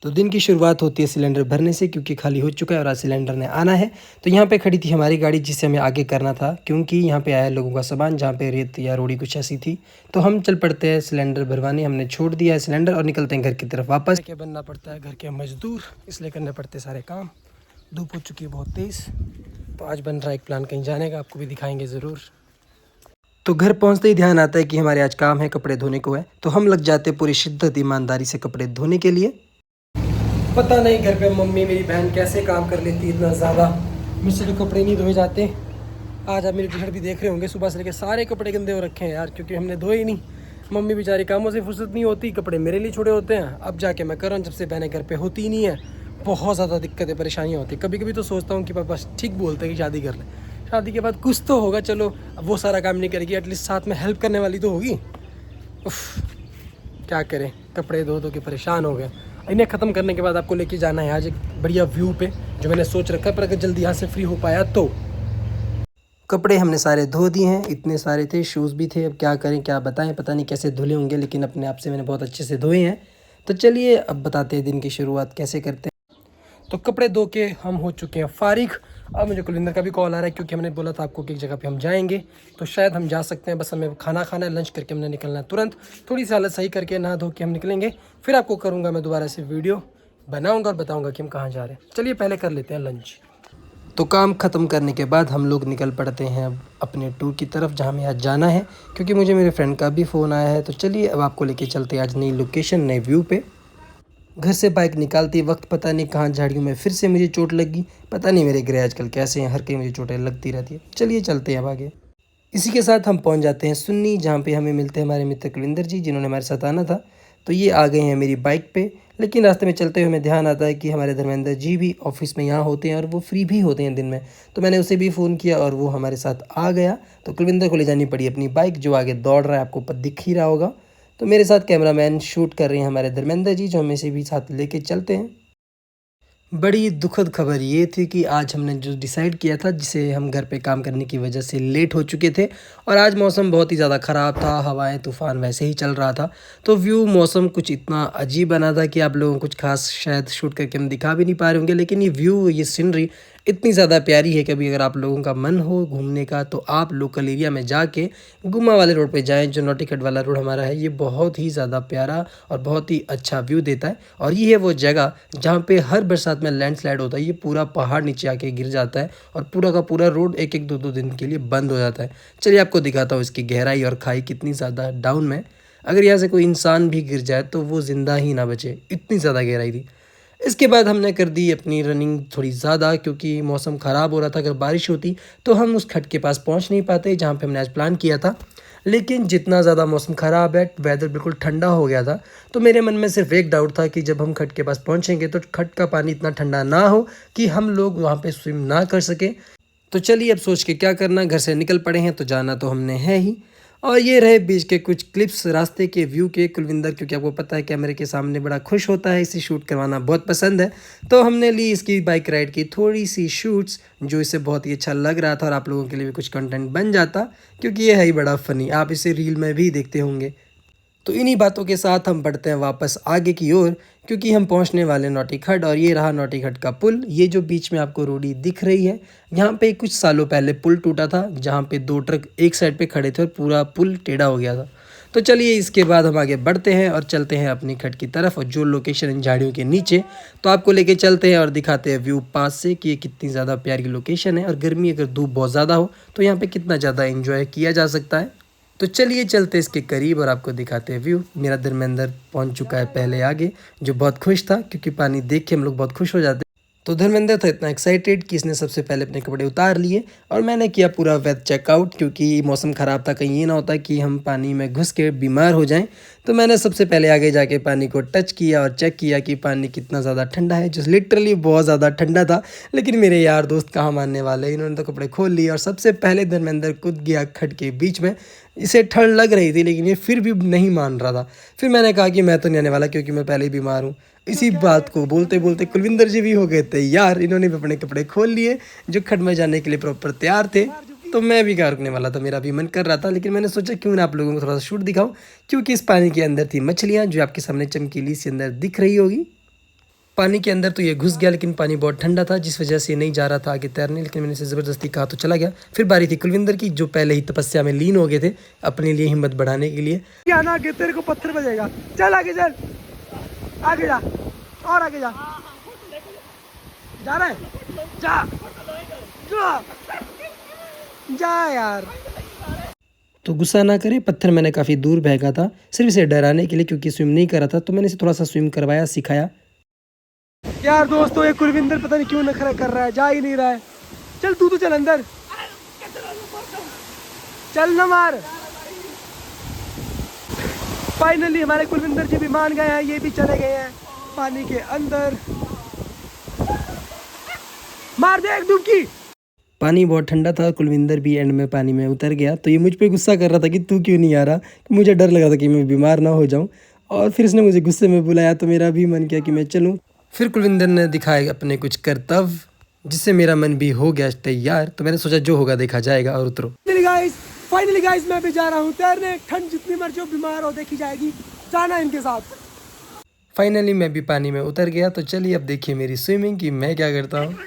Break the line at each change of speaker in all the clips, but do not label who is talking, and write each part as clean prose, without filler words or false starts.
तो दिन की शुरुआत होती है सिलेंडर भरने से, क्योंकि खाली हो चुका है और आज सिलेंडर ने आना है। तो यहाँ पे खड़ी थी हमारी गाड़ी जिसे हमें आगे करना था, क्योंकि यहाँ पे आया लोगों का सामान जहाँ पे रेत या रोड़ी कुछ ऐसी थी। तो हम चल पड़ते हैं सिलेंडर भरवाने। हमने छोड़ दिया है सिलेंडर और निकलते हैं घर की तरफ वापस। क्या बनना पड़ता है घर के मजदूर, इसलिए करने पड़ते सारे काम। धूप हो चुकी है बहुत तेज़। तो आज बन रहा है एक प्लान कहीं जाने का, आपको भी दिखाएंगे ज़रूर। तो घर पहुंचते ही ध्यान आता है कि हमारे आज काम है, कपड़े धोने को है। तो हम लग जाते हैं पूरी शिद्दत ईमानदारी से कपड़े धोने के लिए। पता नहीं घर पे मम्मी मेरी बहन कैसे काम कर लेती इतना ज़्यादा, मुझसे तो कपड़े नहीं धोए जाते। आज आप मेरी टी शर्ट भी देख रहे होंगे, सुबह से लेकर सारे कपड़े गंदे हो रखे हैं यार, क्योंकि हमने धोए ही नहीं। मम्मी बेचारी कामों से फुर्सत नहीं होती, कपड़े मेरे लिए छोड़े होते हैं। अब जाके मैं कर रहा हूँ, जब से बहनें घर पे होती ही नहीं है। बहुत ज़्यादा दिक्कतें परेशानियाँ होती। कभी कभी तो सोचता हूँ कि पापा ठीक बोलते हैं कि शादी कर ले, शादी के बाद कुछ तो होगा, चलो अब वो सारा काम नहीं करेगी, एटलीस्ट साथ में हेल्प करने वाली तो होगी। उफ, क्या करें, कपड़े धो धो के परेशान हो गए। इन्हें ख़त्म करने के बाद आपको लेके जाना है आज एक बढ़िया व्यू पे, जो मैंने सोच रखा है, पर अगर जल्दी यहाँ से फ्री हो पाया तो। कपड़े हमने सारे धो दिए हैं, इतने सारे थे, शूज़ भी थे। अब क्या करें क्या बताएं, पता नहीं कैसे धुले होंगे, लेकिन अपने आप से मैंने बहुत अच्छे से धोए हैं। तो चलिए अब बताते हैं दिन की शुरुआत कैसे करते हैं। तो कपड़े धो के हम हो चुके हैं फारिग। अब मुझे कुलविंदर का भी कॉल आ रहा है, क्योंकि हमने बोला था आपको कि एक जगह पे हम जाएंगे, तो शायद हम जा सकते हैं। बस हमें खाना खाना है, लंच करके हमने निकलना है तुरंत। थोड़ी सी हालत सही करके नहा धो के हम निकलेंगे, फिर आपको करूँगा मैं दोबारा से वीडियो बनाऊँगा और बताऊँगा कि हम कहाँ जा रहे हैं। चलिए पहले कर लेते हैं लंच। तो काम ख़त्म करने के बाद हम लोग निकल पड़ते हैं अब अपने टूर की तरफ, जहाँ हमें आज जाना है, क्योंकि मुझे मेरे फ्रेंड का भी फ़ोन आया है। तो चलिए अब आपको लेके चलते हैं आज नई लोकेशन, नए व्यू पे। घर से बाइक निकालते वक्त पता नहीं कहाँ झाड़ियों में फिर से मुझे चोट लगी। पता नहीं मेरे गिरे आजकल कैसे हैं, हर कहीं मुझे चोटें लगती रहती है। चलिए चलते हैं अब आगे। इसी के साथ हम पहुंच जाते हैं सुन्नी, जहाँ पे हमें मिलते हैं हमारे मित्र कुलविंदर जी, जिन्होंने हमारे साथ आना था। तो ये आ गए हैं मेरी बाइक पे। लेकिन रास्ते में चलते हुए हमें ध्यान आता है कि हमारे धर्मेंद्र जी भी ऑफिस में यहाँ होते हैं और वो फ्री भी होते हैं दिन में। तो मैंने उसे भी फ़ोन किया और वो हमारे साथ आ गया। तो कुलविंदर को ले जानी पड़ी अपनी बाइक, जो आगे दौड़ रहा है, आपको दिख ही रहा होगा। तो मेरे साथ कैमरामैन शूट कर रहे हैं हमारे धर्मेंद्र जी, जो हमें से भी साथ लेके चलते हैं। बड़ी दुखद खबर ये थी कि आज हमने जो डिसाइड किया था, जिसे हम घर पे काम करने की वजह से लेट हो चुके थे, और आज मौसम बहुत ही ज़्यादा ख़राब था, हवाएं तूफ़ान वैसे ही चल रहा था। तो व्यू मौसम कुछ इतना अजीब बना था कि आप लोगों को कुछ खास शायद शूट करके हम दिखा भी नहीं पा रहे होंगे। लेकिन ये व्यू, ये सीनरी इतनी ज़्यादा प्यारी है कि अभी अगर आप लोगों का मन हो घूमने का, तो आप लोकल एरिया में जाके गुम्मा वाले रोड पे जाएं, जो नौटिकट वाला रोड हमारा है। ये बहुत ही ज़्यादा प्यारा और बहुत ही अच्छा व्यू देता है। और ये है वो जगह जहाँ पे हर बरसात में लैंडस्लाइड होता है। ये पूरा पहाड़ नीचे आके गिर जाता है और पूरा का पूरा रोड एक एक दो दो दिन के लिए बंद हो जाता है। चलिए आपको दिखाता हूँ इसकी गहराई और खाई कितनी ज़्यादा डाउन में। अगर यहाँ से कोई इंसान भी गिर जाए तो वो ज़िंदा ही ना बचे, इतनी ज़्यादा गहराई थी। इसके बाद हमने कर दी अपनी रनिंग थोड़ी ज़्यादा, क्योंकि मौसम ख़राब हो रहा था। अगर बारिश होती तो हम उस खट के पास पहुंच नहीं पाते जहां पे हमने आज प्लान किया था। लेकिन जितना ज़्यादा मौसम ख़राब है, वेदर बिल्कुल ठंडा हो गया था। तो मेरे मन में सिर्फ एक डाउट था कि जब हम खट के पास पहुंचेंगे तो खट का पानी इतना ठंडा ना हो कि हम लोग वहाँ पे स्विम ना कर सके। तो चलिए अब सोच के क्या करना, घर से निकल पड़े हैं तो जाना तो हमने है ही। और ये रहे बीच के कुछ क्लिप्स रास्ते के व्यू के। कुलविंदर, क्योंकि आपको पता है कैमरे के सामने बड़ा खुश होता है, इसे शूट करवाना बहुत पसंद है। तो हमने ली इसकी बाइक राइड की थोड़ी सी शूट्स, जो इसे बहुत ही अच्छा लग रहा था और आप लोगों के लिए भी कुछ कंटेंट बन जाता, क्योंकि ये है ही बड़ा फ़नी। आप इसे रील में भी देखते होंगे। तो इन्हीं बातों के साथ हम बढ़ते हैं वापस आगे की ओर, क्योंकि हम पहुंचने वाले नौटिखट। और ये रहा नौटिखट का पुल। ये जो बीच में आपको रोडी दिख रही है, यहाँ पे कुछ सालों पहले पुल टूटा था, जहाँ पे दो ट्रक एक साइड पे खड़े थे और पूरा पुल टेढ़ा हो गया था। तो चलिए इसके बाद हम आगे बढ़ते हैं और चलते हैं अपनी खट की तरफ, और जो लोकेशन इन झाड़ियों के नीचे, तो आपको लेके चलते हैं और दिखाते हैं व्यू पास से कि ये कितनी ज़्यादा प्यारी लोकेशन है। और गर्मी, अगर धूप बहुत ज़्यादा हो तो यहाँ पे कितना ज़्यादा एंजॉय किया जा सकता है। तो चलिए चलते इसके करीब और आपको दिखाते हैं व्यू। मेरा धर्मेंद्र पहुंच चुका है पहले आगे, जो बहुत खुश था, क्योंकि पानी देख के हम लोग बहुत खुश हो जाते हैं। तो धर्मेंद्र था इतना एक्साइटेड कि इसने सबसे पहले अपने कपड़े उतार लिए और मैंने किया पूरा वेद चेकआउट, क्योंकि मौसम ख़राब था, कहीं ये ना होता कि हम पानी में घुस के बीमार हो जाएं। तो मैंने सबसे पहले आगे जाके पानी को टच किया और चेक किया कि पानी कितना ज़्यादा ठंडा है, जो लिटरली बहुत ज़्यादा ठंडा था। लेकिन मेरे यार दोस्त कहाँ मानने वाले, इन्होंने तो कपड़े खोल लिए और सबसे पहले धर्मेंद्र कूद गया खड के बीच में। इसे ठंड लग रही थी, लेकिन ये फिर भी नहीं मान रहा था। फिर मैंने कहा कि मैं तो नहीं आने वाला, क्योंकि मैं पहले ही बीमार हूँ। इसी बात को बोलते बोलते कुलविंदर जी भी हो गए थे यार, इन्होंने भी अपने कपड़े खोल लिए, जो खड में जाने के लिए प्रॉपर तैयार थे। तो मैं भी क्या रुकने वाला था, मेरा भी मन कर रहा था। लेकिन मैंने सोचा क्यों ना आप लोगों को थोड़ा सा शूट दिखाऊं, क्योंकि इस पानी के अंदर थी मछलियां, जो आपके सामने चमकीली सी अंदर दिख रही होगी। पानी के अंदर तो ये घुस गया, लेकिन पानी बहुत ठंडा था जिस वजह से नहीं जा रहा था आगे तैरने, लेकिन मैंने इसे ज़बरदस्ती कहा तो चला गया। फिर बारी थी कुलविंदर की, जो पहले ही तपस्या में लीन हो गए थे अपने लिए हिम्मत बढ़ाने के लिए।
क्या ना आगे तेरे को पत्थर बजेगा, चल आगे चल, आगे जा और आगे जा, जा रहा है, जा जा, जा यार।
तो गुस्सा ना करे, पत्थर मैंने काफ़ी दूर फेंका था सिर्फ इसे डराने के लिए, क्योंकि स्विम नहीं कर रहा था। तो मैंने इसे थोड़ा सा स्विम करवाया, सिखाया।
यार दोस्तों, ये कुलविंदर पता नहीं क्यों नखरा कर रहा है, जा ही नहीं रहा है। चल तू तो चल अंदर, चल ना मार। फाइनली हमारे कुलविंदर जी भी मान गए हैं, ये भी चले गए हैं पानी के अंदर। मार दे एक डुबकी।
पानी बहुत ठंडा था, कुलविंदर भी एंड में पानी में उतर गया। तो ये मुझ पे गुस्सा कर रहा था कि तू क्यों नहीं आ रहा, मुझे डर लगा था कि मैं बीमार ना हो जाऊं। और फिर इसने मुझे गुस्से में बुलाया तो मेरा भी मन किया कि मैं चलूं। फिर कुलविंदर ने दिखाए अपने कुछ कर्तव्य, जिससे मेरा मन भी हो गया तैयार। तो मैंने सोचा जो होगा देखा जाएगा और उतरो।
फाइनली गाइस मैं भी जा रहा हूँ तैरने। ठंड जितनी मर्जी हो, बीमार हो, देखी जाएगी, जाना इनके साथ।
फाइनली मैं भी पानी में उतर गया। तो चलिए अब देखिए मेरी स्विमिंग की मैं क्या करता हूँ।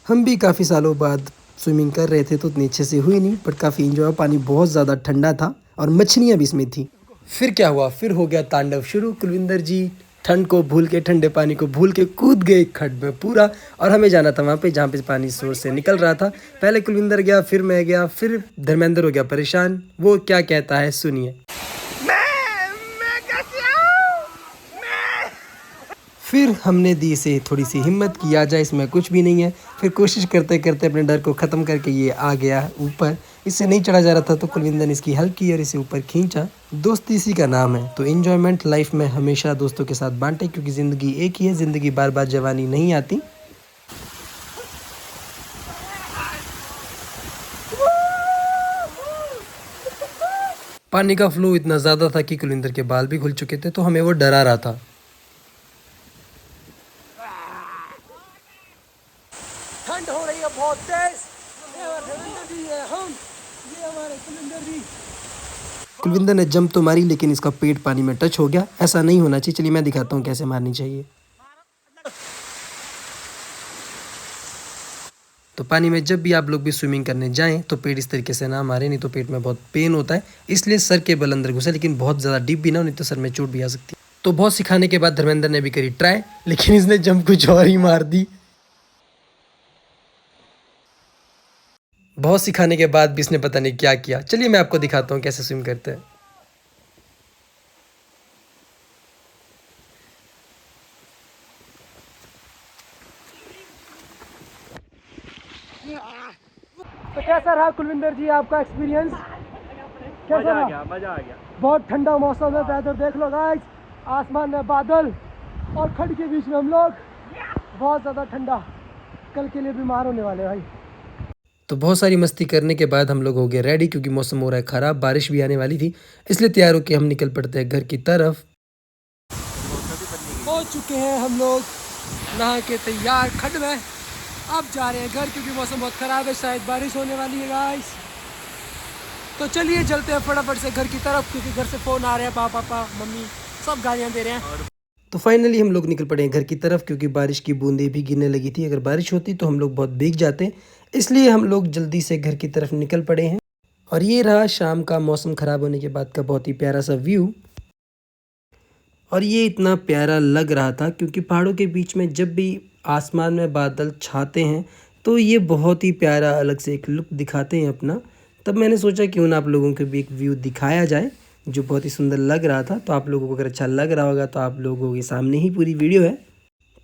हम भी काफ़ी सालों बाद स्विमिंग कर रहे थे, तो उतनी अच्छे से हुई नहीं, बट काफ़ी इंजॉय। पानी बहुत ज़्यादा ठंडा था और मछलियाँ भी इसमें थी। फिर क्या हुआ, फिर हो गया तांडव शुरू। कुलविंदर जी ठंड को भूल के, ठंडे पानी को भूल के कूद गए खड्ड में पूरा। और हमें जाना था वहाँ पे जहाँ पे पानी जोर से निकल रहा था। पहले कुलविंदर गया, फिर मैं गया, फिर धर्मेंद्र हो गया परेशान। वो क्या कहता है सुनिए। फिर हमने दी इसे थोड़ी सी हिम्मत कि आ जाए, इसमें कुछ भी नहीं है। फिर कोशिश करते करते अपने डर को ख़त्म करके ये आ गया ऊपर। इससे नहीं चढ़ा जा रहा था, तो कुलविंदर ने इसकी हेल्प की और इसे ऊपर खींचा। दोस्ती इसी का नाम है। तो एंजॉयमेंट लाइफ में हमेशा दोस्तों के साथ बांटे, क्योंकि ज़िंदगी एक ही है, ज़िंदगी बार बार जवानी नहीं आती। पानी का फ्लो इतना ज़्यादा था कि कुलविंदर के बाल भी खुल चुके थे, तो हमें वो डरा रहा था।
ठंड हो रही है बहुत तेज। ये हमारे कुलविंदर जी।
कुलविंदर ने जंप तो मारी, लेकिन इसका पेट पानी में टच हो गया। ऐसा नहीं होना चाहिए। चलिए मैं दिखाता हूँ कैसे मारनी चाहिए। तो पानी में जब भी आप लोग भी स्विमिंग करने जाएं तो पेट इस तरीके से ना मारें, नहीं तो पेट में बहुत पेन होता है। इसलिए सर के बल अंदर घुसा, लेकिन बहुत ज़्यादा डीप भी ना, नहीं तो सर में चोट भी आ सकती है। तो बहुत सिखाने के बाद धर्मेंद्र ने भी करी ट्राई, लेकिन इसने जंप कुछ और ही मार दी। बहुत सिखाने के बाद भी इसने पता नहीं क्या किया। चलिए मैं आपको दिखाता हूँ कैसे स्विम करते हैं।
तो कैसा रहा कुलविंदर जी आपका एक्सपीरियंस? कैसा रहा?
मजा आ गया।
बहुत ठंडा मौसम है, वेदर देख लो गाइस, आसमान में बादल और खड्ड के बीच में हम लोग। बहुत ज़्यादा ठंडा, कल के लिए बीमार होने वाले भाई।
तो बहुत सारी मस्ती करने के बाद हम लोग हो गए रेडी, क्योंकि मौसम हो रहा है ख़राब, बारिश भी आने वाली थी। इसलिए तैयार होकर हम निकल पड़ते हैं घर की तरफ।
पहुंच चुके हैं हम लोग नहा के तैयार खड्ड में। अब जा रहे हैं घर, क्योंकि मौसम बहुत ख़राब है, शायद बारिश होने वाली है गाइस। तो चलिए चलते हैं फटाफट से घर की तरफ, क्योंकि घर से फ़ोन आ रहे हैं, पापा मम्मी सब गालियाँ दे रहे हैं।
तो फाइनली हम लोग निकल पड़े हैं घर की तरफ, क्योंकि बारिश की बूंदें भी गिरने लगी थी। अगर बारिश होती तो हम लोग बहुत भीग जाते, इसलिए हम लोग जल्दी से घर की तरफ निकल पड़े हैं। और ये रहा शाम का मौसम ख़राब होने के बाद का बहुत ही प्यारा सा व्यू। और ये इतना प्यारा लग रहा था क्योंकि पहाड़ों के बीच में जब भी आसमान में बादल छाते हैं तो ये बहुत ही प्यारा अलग से एक लुक दिखाते हैं अपना। तब मैंने सोचा क्यों ना आप लोगों को भी एक व्यू दिखाया जाए जो बहुत ही सुंदर लग रहा था। तो आप लोगों को अगर अच्छा लग रहा होगा तो आप लोगों के सामने ही पूरी वीडियो है।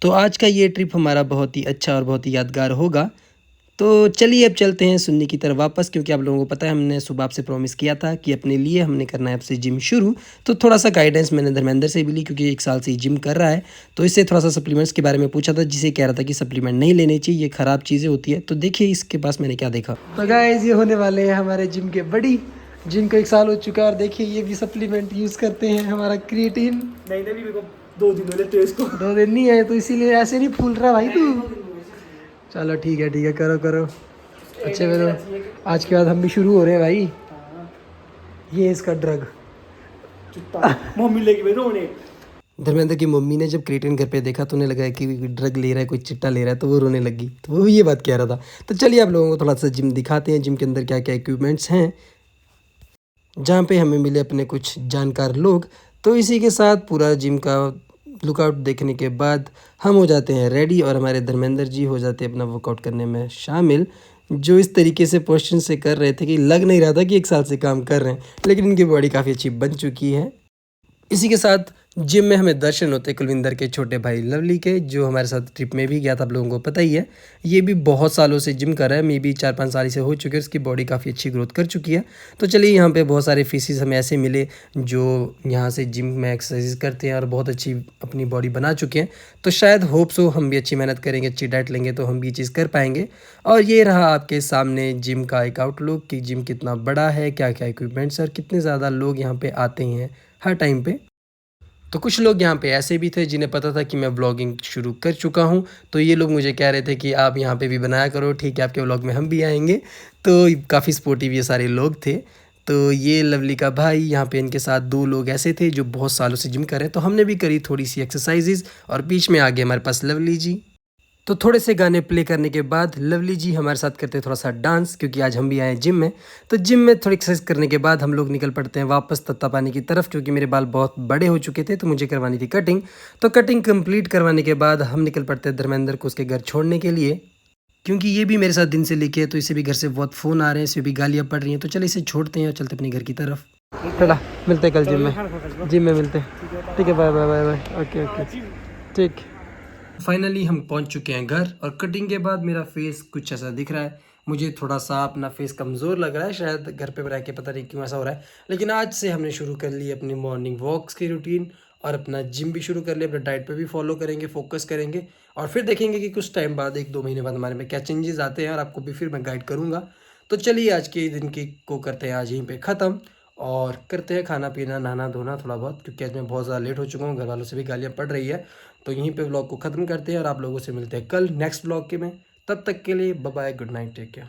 तो आज का ये ट्रिप हमारा बहुत ही अच्छा और बहुत ही यादगार होगा। तो चलिए अब चलते हैं सुन्नी की तरफ वापस, क्योंकि आप लोगों को पता है हमने सुबह आपसे प्रॉमिस किया था कि अपने लिए हमने करना है आपसे जिम शुरू। तो थोड़ा सा गाइडेंस मैंने धर्मेंद्र से भी ली, क्योंकि 1 साल से ही जिम कर रहा है। तो इससे थोड़ा सा सप्लीमेंट्स के बारे में पूछा था, जिसे कह रहा था कि सप्लीमेंट नहीं लेने चाहिए, ये ख़राब चीज़ें होती है। तो देखिए इसके पास मैंने क्या देखा।
तो गाइस ये होने वाले हैं हमारे जिम के बड़ी, जिनको 1 साल हो चुका है। और देखिए ये भी सप्लीमेंट यूज़ करते हैं, हमारा क्रिएटिन।
नहीं नहीं, मेरे को 2 दिन हो गए इसको।
2 दिन नहीं है तो इसीलिए ऐसे नहीं फूल रहा भाई तू। चलो ठीक है करो करो अच्छे में। तो आज के बाद हम भी शुरू हो रहे हैं भाई। ये इसका ड्रग
चिट्टा मम्मी लेके गई रोने।
धर्मेंद्र की मम्मी ने जब क्रिएटिन घर पे देखा तो उन्हें लगा कि कोई ड्रग ले रहा है, कोई चिट्टा ले रहा है, तो वो रोने लगी। तो वो ये बात कह रहा था। तो चलिए आप लोगों को थोड़ा सा जिम दिखाते हैं, जिम के अंदर क्या क्या इक्विपमेंट्स हैं, जहाँ पे हमें मिले अपने कुछ जानकार लोग। तो इसी के साथ पूरा जिम का लुकआउट देखने के बाद हम हो जाते हैं रेडी और हमारे धर्मेंद्र जी हो जाते हैं अपना वर्कआउट करने में शामिल, जो इस तरीके से पोस्चर से कर रहे थे कि लग नहीं रहा था कि 1 साल से काम कर रहे हैं, लेकिन इनकी बॉडी काफ़ी अच्छी बन चुकी है। इसी के साथ जिम में हमें दर्शन होते कुलविंदर के छोटे भाई लवली के, जो हमारे साथ ट्रिप में भी गया था, आप लोगों को पता ही है। ये भी बहुत सालों से जिम कर रहा है, मे भी 4-5 साल से हो चुके हैं, उसकी बॉडी काफ़ी अच्छी ग्रोथ कर चुकी है। तो चलिए यहाँ पे बहुत सारे फीसिस हमें ऐसे मिले जो यहाँ से जिम में एक्सरसाइज करते हैं और बहुत अच्छी अपनी बॉडी बना चुके हैं। तो शायद होप्स हो हम भी अच्छी मेहनत करेंगे, अच्छी डाइट लेंगे तो हम भी ये चीज़ कर पाएंगे। और ये रहा आपके सामने जिम का एक आउटलुक कि जिम कितना बड़ा है, क्या क्या इक्विपमेंट्स और कितने ज़्यादा लोग यहाँ पे आते हैं हर टाइम पे। तो कुछ लोग यहाँ पे ऐसे भी थे जिन्हें पता था कि मैं व्लॉगिंग शुरू कर चुका हूँ, तो ये लोग मुझे कह रहे थे कि आप यहाँ पे भी बनाया करो, ठीक है आपके व्लॉग में हम भी आएंगे। तो काफ़ी सपोर्टिव ये सारे लोग थे। तो ये लवली का भाई, यहाँ पे इनके साथ 2 लोग ऐसे थे जो बहुत सालों से जिम कर रहे हैं। तो हमने भी करी थोड़ी सी एक्सरसाइजेज और बीच में आ गए हमारे पास लवली जी। तो थोड़े से गाने प्ले करने के बाद लवली जी हमारे साथ करते हैं थोड़ा सा डांस, क्योंकि आज हम भी आए जिम में। तो जिम में थोड़ी एक्सरसाइज करने के बाद हम लोग निकल पड़ते हैं वापस तत्तापानी की तरफ, क्योंकि मेरे बाल बहुत बड़े हो चुके थे तो मुझे करवानी थी कटिंग। तो कटिंग कंप्लीट करवाने के बाद हम निकल पड़ते हैं धर्मेंद्र को उसके घर छोड़ने के लिए, क्योंकि ये भी मेरे साथ दिन से लेके है, तो इसे भी घर से बहुत फ़ोन आ रहे हैं, इसे भी गालियाँ पड़ रही हैं। तो चलिए इसे छोड़ते हैं और चलते अपने घर की तरफ। चला मिलते हैं कल जिम में मिलते हैं। ठीक है, bye bye bye bye. Okay okay ठीक। फाइनली हम पहुंच चुके हैं घर, और कटिंग के बाद मेरा फेस कुछ ऐसा दिख रहा है। मुझे थोड़ा सा अपना फेस कमज़ोर लग रहा है, शायद घर पे रह के पता नहीं क्यों ऐसा हो रहा है। लेकिन आज से हमने शुरू कर ली अपनी मॉर्निंग वॉक्स की रूटीन और अपना जिम भी शुरू कर लिया, अपना डाइट पे भी फॉलो करेंगे, फोकस करेंगे और फिर देखेंगे कि कुछ टाइम बाद 1-2 महीने बाद हमारे में क्या चेंजेस आते हैं, और आपको भी फिर मैं गाइड करूँगा। तो चलिए आज के दिन की को करते हैं आज यहीं पे ख़त्म, और करते हैं खाना पीना, नहाना धोना थोड़ा बहुत, क्योंकि आज मैं बहुत ज़्यादा लेट हो चुका हूँ, घर वालों से भी गालियाँ पड़ रही है। तो यहीं पे व्लॉग को ख़त्म करते हैं और आप लोगों से मिलते हैं कल नेक्स्ट व्लॉग के में। तब तक के लिए bye bye, good night, take care.